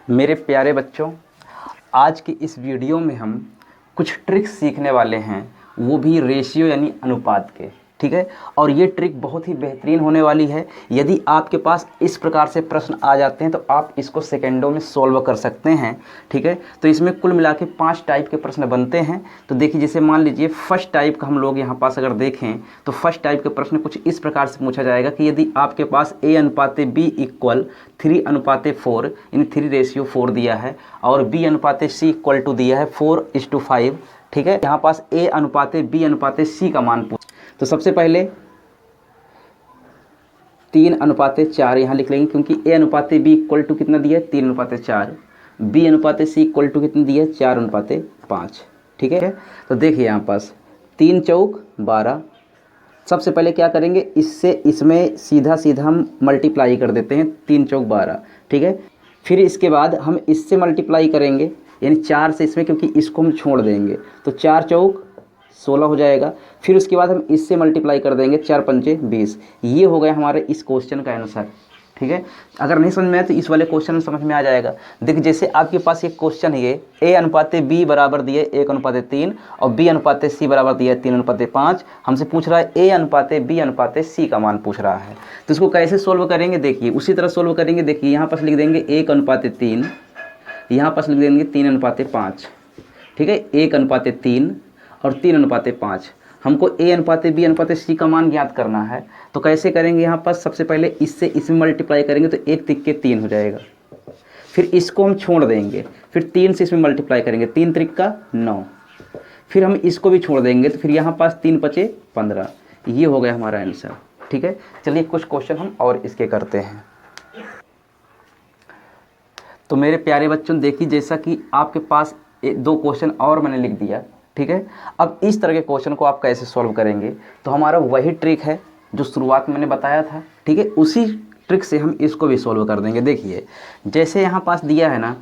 मेरे प्यारे बच्चों, आज की इस वीडियो में हम कुछ ट्रिक्स सीखने वाले हैं, वो भी रेशियो यानी अनुपात के। ठीक है, और ये ट्रिक बहुत ही बेहतरीन होने वाली है। यदि आपके पास इस प्रकार से प्रश्न आ जाते हैं तो आप इसको सेकेंडों में सॉल्व कर सकते हैं। ठीक है, तो इसमें कुल मिला के 5 टाइप के प्रश्न बनते हैं। तो देखिए, जैसे मान लीजिए फर्स्ट टाइप का हम लोग यहाँ पास अगर देखें तो फर्स्ट टाइप के प्रश्न कुछ इस प्रकार से पूछा जाएगा कि यदि आपके पास a अनुपाते b इक्वल 3 अनुपाते 4 यानी 3:4 दिया है और b अनुपाते c इक्वल टू दिया है 4:5। ठीक है, यहाँ पास a अनुपाते b अनुपाते c का मान पूछ। तो सबसे पहले 3:4 यहाँ लिख लेंगे, क्योंकि a अनुपाते b इक्वल टू कितना दिया है 3:4, b अनुपाते c इक्वल टू कितना दिया है 4:5। ठीक है, तो देखिए यहाँ पास 3 चौक 12। सबसे पहले क्या करेंगे, इससे इसमें सीधा सीधा हम मल्टीप्लाई कर देते हैं, 3 चौक 12। ठीक है, फिर इसके बाद हम इससे मल्टीप्लाई करेंगे यानी 4 से इसमें, क्योंकि इसको हम छोड़ देंगे तो 4 चौक 16 हो जाएगा। फिर उसके बाद हम इससे मल्टीप्लाई कर देंगे, 4 पंचे 20। ये हो गया हमारे इस क्वेश्चन का आंसर। ठीक है, अगर नहीं समझ में आए तो इस वाले क्वेश्चन में समझ में आ जाएगा। देखिए, जैसे आपके पास एक क्वेश्चन है, ये a अनुपाते b बराबर दिए 1:3 और b अनुपाते c बराबर दिया 3:5। हमसे पूछ रहा है a अनुपाते b अनुपाते c का मान पूछ रहा है। तो इसको कैसे सोल्व करेंगे, देखिए उसी तरह सोल्व करेंगे। देखिए यहाँ पास लिख देंगे 1:3, यहाँ पास लिख देंगे 3:5। ठीक है, 1:3 और 3:5। हमको a अनुपाते b अनुपाते c का मान ज्ञात करना है। तो कैसे करेंगे, यहाँ पास सबसे पहले इससे इसमें मल्टीप्लाई करेंगे तो 1 तिक्के 3 हो जाएगा। फिर इसको हम छोड़ देंगे, फिर 3 से इसमें मल्टीप्लाई करेंगे, 3 त्रिक 9। फिर हम इसको भी छोड़ देंगे तो फिर यहाँ पास 3 पचे 15। ये हो गया हमारा आंसर। ठीक है, चलिए कुछ क्वेश्चन हम और इसके करते हैं। तो मेरे प्यारे बच्चों, देखिए जैसा कि आपके पास 2 क्वेश्चन और मैंने लिख दिया। ठीक है, अब इस तरह के क्वेश्चन को आप कैसे सॉल्व करेंगे, तो हमारा वही ट्रिक है जो शुरुआत में मैंने बताया था। ठीक है, उसी ट्रिक से हम इसको भी सॉल्व कर देंगे। देखिए, जैसे यहाँ पास दिया है ना,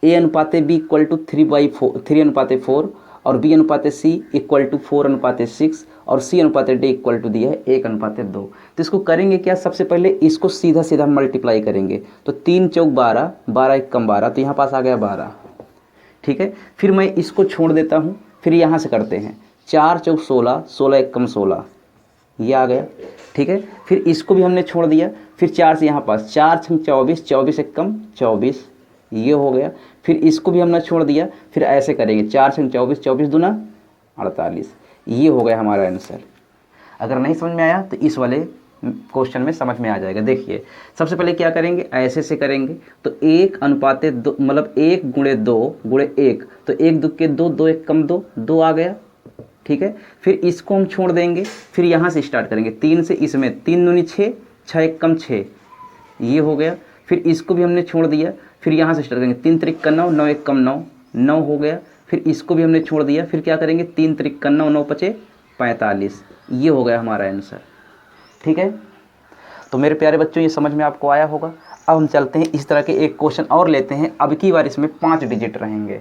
a अनुपाते b इक्वल टू 3:4 और b अनुपाते c इक्वल टू 4:6 और c अनुपाते d इक्वल टू दिया है 1:2। तो इसको करेंगे क्या, सबसे पहले इसको सीधा सीधा मल्टीप्लाई करेंगे। तो 3 चौक 12, 12 एकम 12, तो यहाँ पास आ गया 12। ठीक है, फिर मैं इसको छोड़ देता हूँ, फिर यहाँ से करते हैं 4 चौक 16, 16 एकम 16, ये आ गया। ठीक है, फिर इसको भी हमने छोड़ दिया, फिर 4 से यहाँ पास 4 छंग 24, 24 एकम 24, ये हो गया। फिर इसको भी हमने छोड़ दिया, फिर ऐसे करेंगे 4 छंग 24, 24 दूना 48। ये हो गया हमारा आंसर। अगर नहीं समझ में आया तो इस वाले क्वेश्चन में समझ में आ जाएगा। देखिए, सबसे पहले क्या करेंगे, ऐसे से करेंगे तो 1:2 मतलब 1 × 2 × 1, तो 1 दुक्के 2, 2 एकम 2, 2 आ गया। ठीक है, फिर इसको हम छोड़ देंगे, फिर यहाँ से स्टार्ट करेंगे 3 से इसमें, 3 दूनी 6, 6 एकम 6, ये हो गया। फिर इसको भी हमने छोड़ दिया, फिर यहाँ से स्टार्ट करेंगे 3 त्रिक 9, 9 एकम 9, 9 हो गया। फिर इसको भी हमने छोड़ दिया, फिर क्या करेंगे 3 त्रिक 9, 9 पचे 45। ये हो गया हमारा आंसर। ठीक है, तो मेरे प्यारे बच्चों, ये समझ में आपको आया होगा। अब हम चलते हैं इस तरह के एक क्वेश्चन और लेते हैं। अब की बार इसमें 5 डिजिट रहेंगे।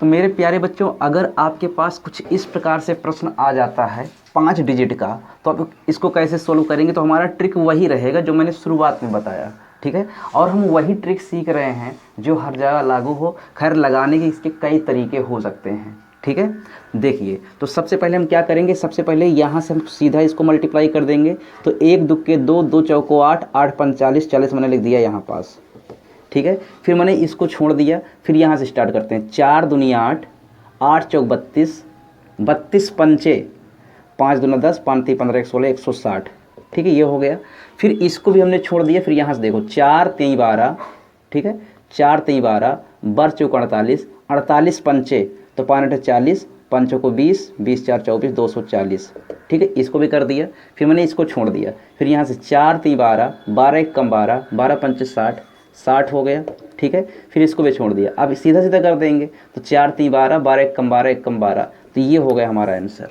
तो मेरे प्यारे बच्चों, अगर आपके पास कुछ इस प्रकार से प्रश्न आ जाता है 5 डिजिट का, तो आप इसको कैसे सोल्व करेंगे, तो हमारा ट्रिक वही रहेगा जो मैंने शुरुआत में बताया। ठीक है, और हम वही ट्रिक सीख रहे हैं जो हर जगह लागू हो। खैर, लगाने के इसके कई तरीके हो सकते हैं। ठीक है, देखिए, तो सबसे पहले हम क्या करेंगे, सबसे पहले यहाँ से हम सीधा इसको मल्टीप्लाई कर देंगे। तो 1 दुक्के 2, 2 चौको 8, 8 45, 40 मैंने लिख दिया यहाँ पास। ठीक है, फिर मैंने इसको छोड़ दिया, फिर यहाँ से स्टार्ट करते हैं 4 दूनी 8, 8 चौक 32, 32 पंचे 5 दूना 10, 5 3 15 16, 160। ठीक है, ये हो गया। फिर इसको भी हमने छोड़ दिया, फिर यहाँ से देखो 4 3 12। ठीक है, 4 3 12, 12 चौक 48, 48 पंचे तो 5 8 40, 5 को 20, 20 4 24, 240। ठीक है, इसको भी कर दिया, फिर मैंने इसको छोड़ दिया, फिर यहाँ से 4 3 12, 12 एकम 12, 12 पंचे 60, 60 हो गया। ठीक है, फिर इसको भी छोड़ दिया। अब सीधा सीधा कर देंगे तो 4 3 12, 12 एकम 12, एकम 12, तो ये हो गया हमारा आंसर।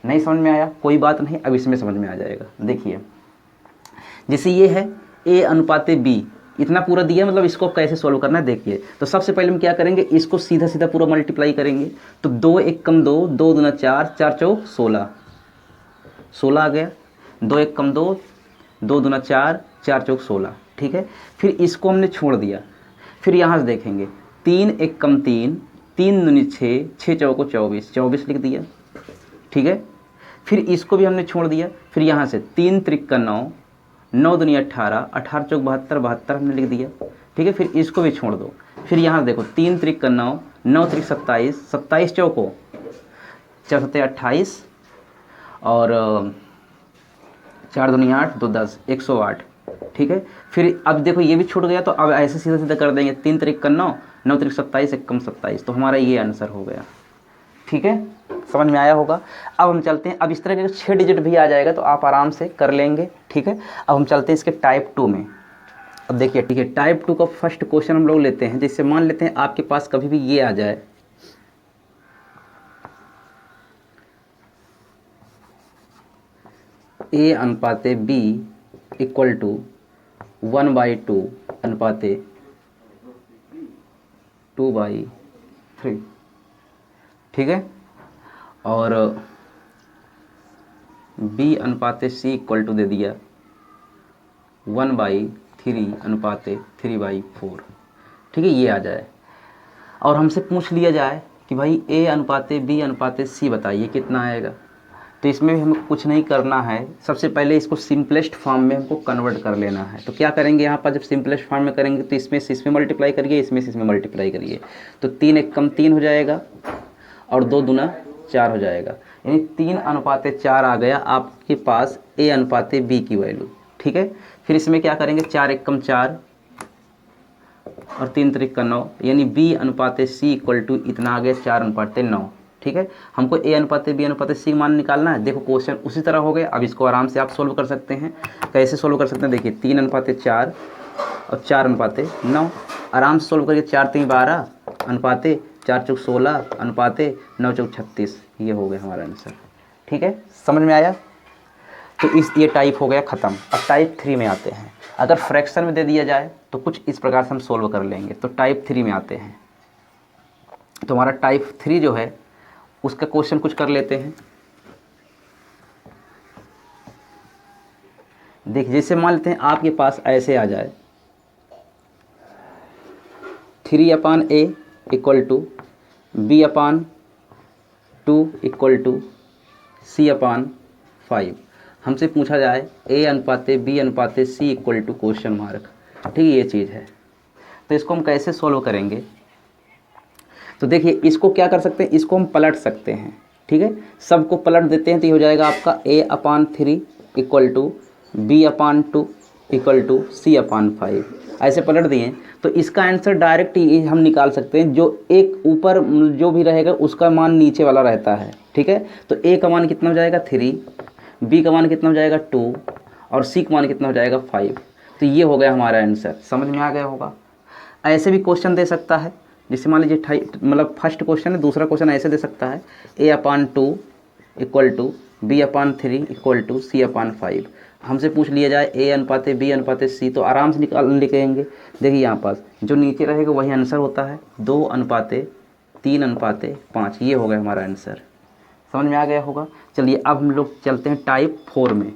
नहीं समझ में आया कोई बात नहीं, अब इसमें समझ में आ जाएगा। देखिए, जैसे ये है a अनुपाते b, इतना पूरा दिया, मतलब इसको कैसे सोल्व करना है देखिए। तो सबसे पहले हम क्या करेंगे, इसको सीधा सीधा पूरा मल्टीप्लाई करेंगे। तो 2 एकम 2, 2 दूना 4, 4 चौक 16, 16 आ गया। 2 एकम 2, 2 दूना 4, 4 चौक 16। ठीक है, फिर इसको हमने छोड़ दिया, फिर यहाँ से देखेंगे 3 एक कम 3, 3 दूनी 6, 6 चौको 24, 24 लिख दिया, ठीक है। फिर इसको भी हमने छोड़ दिया। फिर यहाँ से 3 त्रिक 9, 9 दूनी 18, 18 चौक 72, 72 हमने लिख दिया, ठीक है। फिर इसको भी छोड़ दो। फिर यहाँ देखो 3 त्रिक 9, 9 त्रिक 27, 27 चौको 4 सत्ते 28 और 4 दूनी 8, 2 10, 108, ठीक है। फिर अब देखो ये भी छूट गया, तो अब ऐसे सीधा सीधा कर देंगे 3 त्रिक 9, 9 त्रिक 27, 1 कम 27, तो हमारा ये आंसर हो गया, ठीक है। समझ में आया होगा। अब हम चलते हैं, अब इस तरह के 6 डिजिट भी आ जाएगा तो आप आराम से कर लेंगे, ठीक है। अब हम चलते हैं इसके टाइप 2 में। अब देखिए, ठीक है, टाइप 2 का फर्स्ट क्वेश्चन हम लोग लेते हैं। जैसे मान लेते हैं आपके पास कभी भी ये आ जाए, a अनुपाते b इक्वल टू 1/2 अनुपाते 2/3, ठीक है। और b अनुपाते c इक्वल टू दे दिया 1/3 अनुपाते 3/4, ठीक है, ये आ जाए। और हमसे पूछ लिया जाए कि भाई a अनुपाते b अनुपाते c बताइए कितना आएगा। तो इसमें भी हमें कुछ नहीं करना है, सबसे पहले इसको सिंपलेस्ट फॉर्म में हमको कन्वर्ट कर लेना है। तो क्या करेंगे यहाँ पर, जब सिंपलेस्ट फॉर्म में करेंगे तो इसमें से इसमें मल्टीप्लाई करिए, इसमें से इसमें मल्टीप्लाई करिए, तो 3 एक कम 3 हो जाएगा और 2 दूना 4 हो जाएगा, यानी 3 अनुपाते 4 आ गया आपके पास a अनुपाते b की वैल्यू, ठीक है। फिर इसमें क्या करेंगे, 4 एक कम 4 और 3 त्रिक 9, यानी b अनुपाते c इक्वल टू इतना आ गया 4 अनुपाते 9, ठीक है। हमको a अनुपाते b अनुपाते c मान निकालना है। देखो क्वेश्चन उसी तरह हो गया। अब इसको आराम से आप सोल्व कर सकते हैं। कैसे सोल्व कर सकते हैं, देखिए 3 अनुपाते 4 और 4 अनुपाते 9, आराम से सोल्व करिए। 4 3 12 अनुपाते 4 चौक 16 अनुपाते 9 चौक 36, ये हो गया हमारा आंसर, ठीक है। समझ में आया। तो ये टाइप हो गया ख़त्म। अब टाइप 3 में आते हैं। अगर फ्रैक्शन में दे दिया जाए तो कुछ इस प्रकार से हम सोल्व कर लेंगे। तो टाइप 3 में आते हैं। तो हमारा टाइप 3 जो है उसका क्वेश्चन कुछ कर लेते हैं। देखिए, जैसे मान लेते हैं आपके पास ऐसे आ जाए 3/a equal to b/2 equal to c/5। हमसे पूछा जाए a अनुपाते b अनुपाते c equal to question mark, ठीक है, ये चीज़ है। तो इसको हम कैसे सोल्व करेंगे, तो देखिए इसको क्या कर सकते हैं, इसको हम पलट सकते हैं, ठीक है। सबको पलट देते हैं तो ये हो जाएगा आपका a/3 equal to b/2 equal to c/5। ऐसे पलट दिए तो इसका आंसर डायरेक्ट हम निकाल सकते हैं। जो एक ऊपर जो भी रहेगा उसका मान नीचे वाला रहता है, ठीक है। तो a का मान कितना हो जाएगा 3, b का मान कितना हो जाएगा 2 और c का मान कितना हो जाएगा 5। तो ये हो गया हमारा आंसर। समझ में आ गया होगा। ऐसे भी क्वेश्चन दे सकता है। जैसे मान लीजिए मतलब फर्स्ट क्वेश्चन है, दूसरा क्वेश्चन ऐसे दे सकता है a/2 equal to b/3 equal to c/5। हमसे पूछ लिया जाए a अनुपाते b अनुपाते c, तो आराम से लिखेंगे। देखिए यहाँ पास जो नीचे रहेगा वही आंसर होता है, 2 अनुपाते 3 अनुपाते 5, ये हो गया हमारा आंसर। समझ में आ गया होगा। चलिए अब हम लोग चलते हैं टाइप 4 में।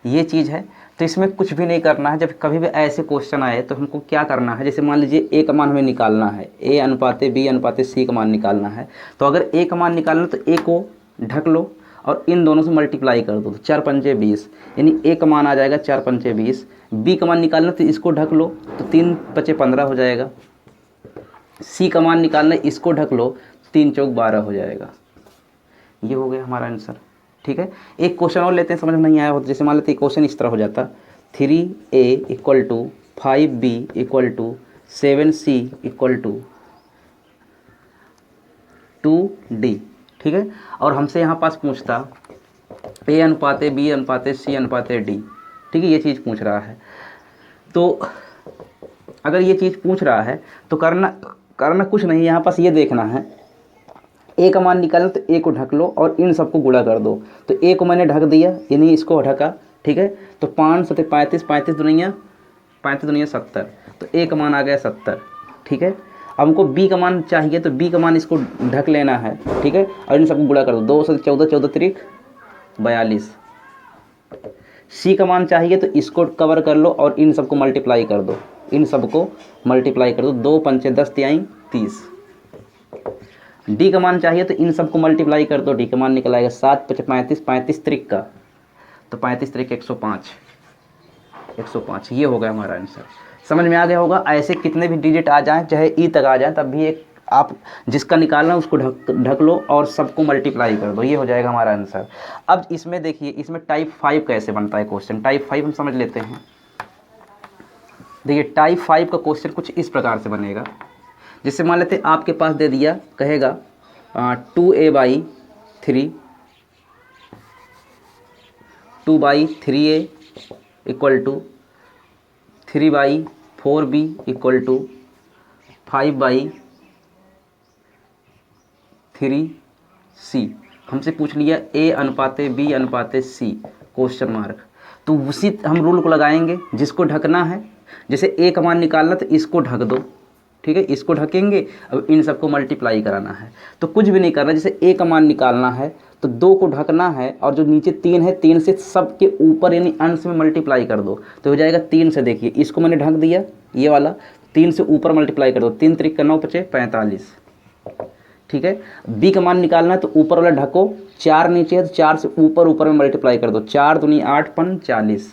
ये चीज़ है, तो इसमें कुछ भी नहीं करना है। जब कभी भी ऐसे क्वेश्चन आए तो हमको क्या करना है, जैसे मान लीजिए a का मान हमें निकालना है, a अनुपाते b अनुपाते c का मान निकालना है। तो अगर a का मान निकालना तो a को ढक लो और इन दोनों से मल्टीप्लाई कर दो, तो 4 पंचे 20, यानी a का मान आ जाएगा 4 पंचे 20। b का मान निकालना तो इसको ढक लो, तो 3 पंचे 15 हो जाएगा। c का मान निकालना, इसको ढक लो, 3 चौक 12 हो जाएगा। ये हो गया हमारा आंसर, ठीक है। एक क्वेश्चन और लेते हैं, समझ नहीं आया हो तो जैसे मान लेते हैं क्वेश्चन इस तरह हो जाता 3a equal to 5b equal to 7c equal to 2d, ठीक है। और हमसे यहाँ पास पूछता a अनुपाते b अनुपाते c अनुपाते d, ठीक है, ये चीज़ पूछ रहा है। तो अगर ये चीज़ पूछ रहा है तो करना कुछ नहीं, यहाँ पास ये देखना है a का मान निकालना, तो a को ढक लो और इन सबको गुणा कर दो। तो a को मैंने ढक दिया, यानी इसको ढका, ठीक है। तो 5 सत्ते 35, 35 दुनिया 70, तो a का मान आ गया 70, ठीक है। अब हमको b का मान चाहिए, तो b का मान इसको ढक लेना है, ठीक है, और इन सबको गुणा कर दो। 2 से 14, 14 त्रिक 42। c का मान चाहिए तो इसको कवर कर लो और इन सबको मल्टीप्लाई कर दो, इन सबको मल्टीप्लाई कर दो, 2 पंचे 10 तिहाई 30। डी का मान चाहिए तो इन सबको मल्टीप्लाई कर दो, डी का मान निकल आएगा 7 5 35, 35 त्रिक का, तो 35 त्रिक 105, 105 ये हो गया हमारा आंसर। समझ में आ गया होगा। ऐसे कितने भी डिजिट आ जाएं, चाहे ई तक आ जाएं, तब भी एक आप जिसका निकालना उसको ढक लो और सबको मल्टीप्लाई कर दो, ये हो जाएगा हमारा आंसर। अब इसमें देखिए, इसमें टाइप 5 कैसे बनता है क्वेश्चन। टाइप 5 हम समझ लेते हैं। देखिए टाइप 5 का क्वेश्चन कुछ इस प्रकार से बनेगा। जैसे मान लेते हैं आपके पास दे दिया, कहेगा 2a/3 2/3a equal to 3/4b equal to 5/3c। हमसे पूछ लिया a/b/c क्वेश्चन मार्क। तो उसी हम रूल को लगाएंगे, जिसको ढकना है, जैसे a का मान निकालना तो इसको ढक दो, ठीक है, इसको ढकेंगे। अब इन सबको मल्टीप्लाई कराना है, तो कुछ भी नहीं करना। जैसे a का मान निकालना है तो 2 को ढकना है, और जो नीचे 3 है, 3 से सबके ऊपर यानी अंश में मल्टीप्लाई कर दो, तो हो जाएगा 3 से। देखिए इसको मैंने ढक दिया, ये वाला 3 से ऊपर मल्टीप्लाई कर दो, 3 त्रिक का 9 5 45, ठीक है। b का मान निकालना है तो ऊपर वाला ढको, 4 नीचे है तो 4 से ऊपर में मल्टीप्लाई कर दो, 4 दूनी 8 5 40,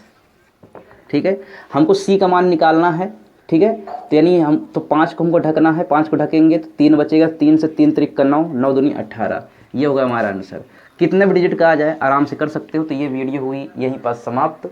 ठीक है। हमको c का मान निकालना है, ठीक है, तो यानी हम तो 5 को हमको ढकना है, 5 को ढकेंगे तो 3 बचेगा, 3 से 3 त्रिक का 9, 9 दूनी 18, ये होगा हमारा आंसर। कितने भी डिजिट का आ जाए आराम से कर सकते हो। तो ये वीडियो हुई यहीं पर समाप्त।